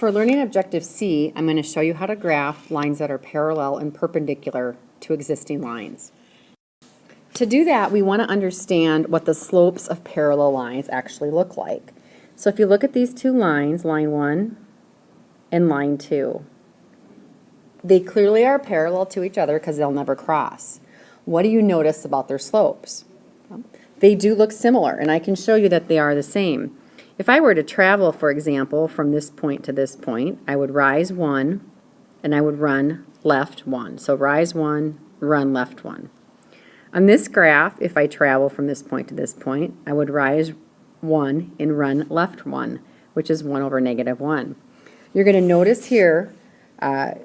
For learning objective C, I'm going to show you how to graph lines that are parallel and perpendicular to existing lines. To do that, we want to understand what the slopes of parallel lines actually look like. So if you look at these two lines, line 1 and line 2, they clearly are parallel to each other because they'll never cross. What do you notice about their slopes? They do look similar, and I can show you that they are the same. If I were to travel, for example, from this point to this point, I would rise 1 and I would run left 1. So rise 1, run left 1. On this graph, if I travel from this point to this point, I would rise 1 and run left 1, which is 1 over negative 1. You're going to notice here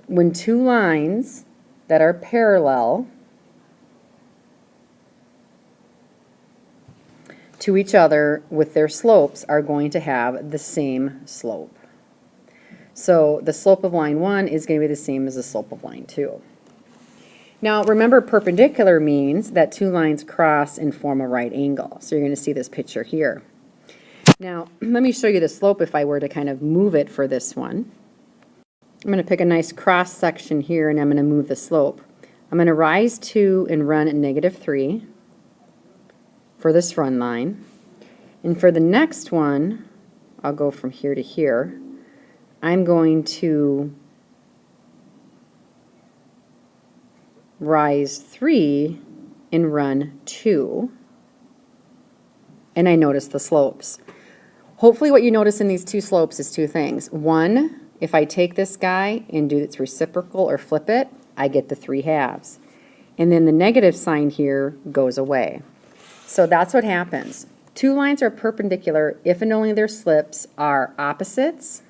when two lines that are parallel to each other with their slopes are going to have the same slope. So the slope of line 1 is going to be the same as the slope of line 2. Now remember, perpendicular means that two lines cross and form a right angle. So you're going to see this picture here. Now let me show you the slope if I were to kind of move it for this one. I'm going to pick a nice cross section here and I'm going to move the slope. I'm going to rise 2 and run at negative 3 for this run line. And for the next one, I'll go from here to here. I'm going to rise 3 and run 2. And I notice the slopes. Hopefully what you notice in these two slopes is two things. One, if I take this guy and do its reciprocal or flip it, I get the 3/2. And then the negative sign here goes away. So that's what happens. Two lines are perpendicular if and only their slopes are opposites,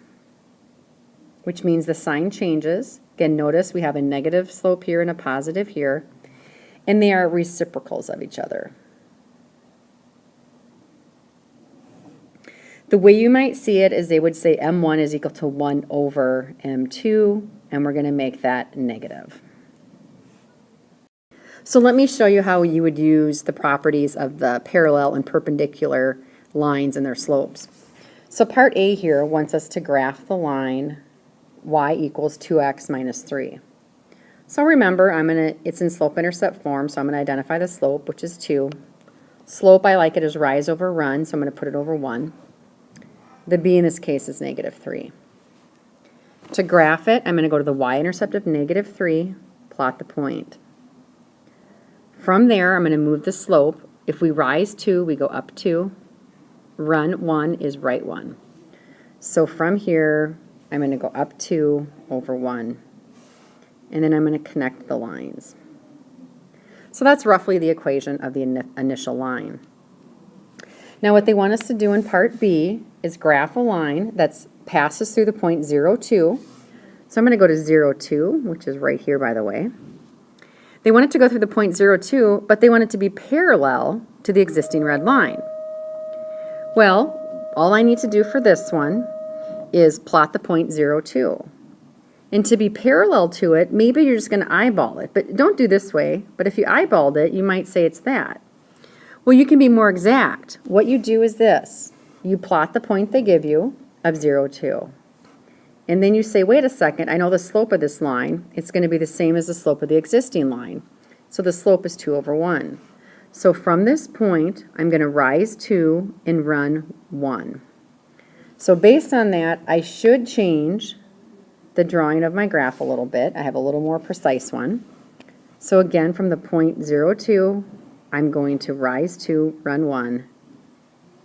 which means the sign changes. Again, notice we have a negative slope here and a positive here, and they are reciprocals of each other. The way you might see it is they would say M1 is equal to 1 over M2, and we're going to make that negative. So let me show you how you would use the properties of the parallel and perpendicular lines and their slopes. So part A here wants us to graph the line y equals 2x minus 3. So remember, it's in slope-intercept form, so I'm going to identify the slope, which is 2. Slope, I like it as rise over run, so I'm going to put it over 1. The b in this case is negative 3. To graph it, I'm going to go to the y-intercept of negative 3, plot the point. From there, I'm going to move the slope. If we rise 2, we go up 2. Run 1 is right 1. So from here, I'm going to go up 2 over 1. And then I'm going to connect the lines. So that's roughly the equation of the initial line. Now what they want us to do in part B is graph a line that passes through the point 0, 2. So I'm going to go to 0, 2, which is right here, by the way. They want it to go through the point 0, 2, but they want it to be parallel to the existing red line. Well, all I need to do for this one is plot the point 0, 2. And to be parallel to it, maybe you're just going to eyeball it. But don't do this way. But if you eyeballed it, you might say it's that. Well, you can be more exact. What you do is this. You plot the point they give you of 0, 2. And then you say, wait a second, I know the slope of this line. It's going to be the same as the slope of the existing line. So the slope is 2 over 1. So from this point, I'm going to rise 2 and run 1. So based on that, I should change the drawing of my graph a little bit. I have a little more precise one. So again, from the point 0, 2, I'm going to rise 2, run 1.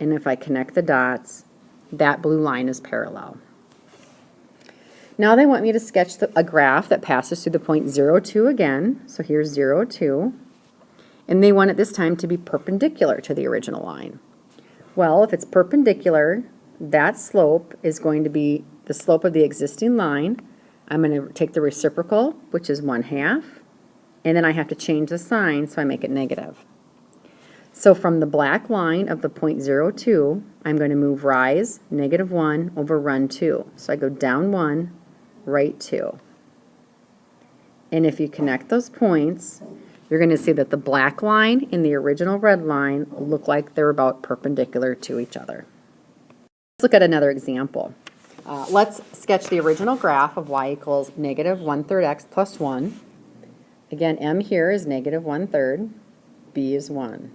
And if I connect the dots, that blue line is parallel. Now they want me to sketch a graph that passes through the point 0, 2 again. So here's 0, 2. And they want it this time to be perpendicular to the original line. Well, if it's perpendicular, that slope is going to be the slope of the existing line. I'm going to take the reciprocal, which is 1/2. And then I have to change the sign so I make it negative. So from the black line of the point 0, 2, I'm going to move rise, negative 1, over run 2. So I go down 1, right 2. And if you connect those points, you're going to see that the black line and the original red line look like they're about perpendicular to each other. Let's look at another example. Let's sketch the original graph of y equals negative 1/3 x plus 1. Again, m here is negative 1/3, b is 1.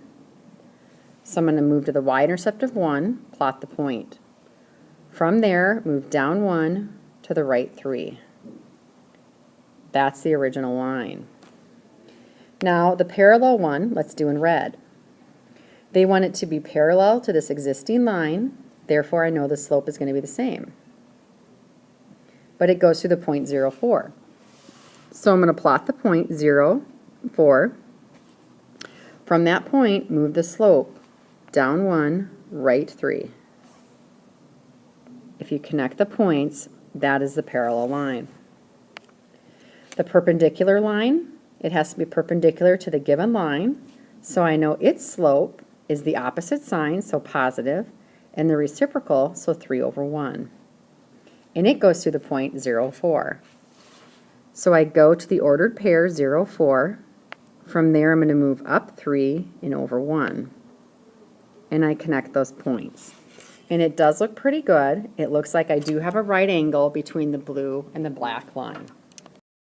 So I'm going to move to the y-intercept of 1, plot the point. From there, move down 1 to the right 3. That's the original line. Now, the parallel one, let's do in red. They want it to be parallel to this existing line, therefore I know the slope is going to be the same. But it goes through the point 0, 4. So I'm going to plot the point 0, 4. From that point, move the slope down 1, right 3. If you connect the points, that is the parallel line. The perpendicular line, it has to be perpendicular to the given line, so I know its slope is the opposite sign, so positive, and the reciprocal, so 3/1. And it goes through the point 0, 4. So I go to the ordered pair 0, 4. From there I'm going to move up 3 and over 1. And I connect those points. And it does look pretty good. It looks like I do have a right angle between the blue and the black line.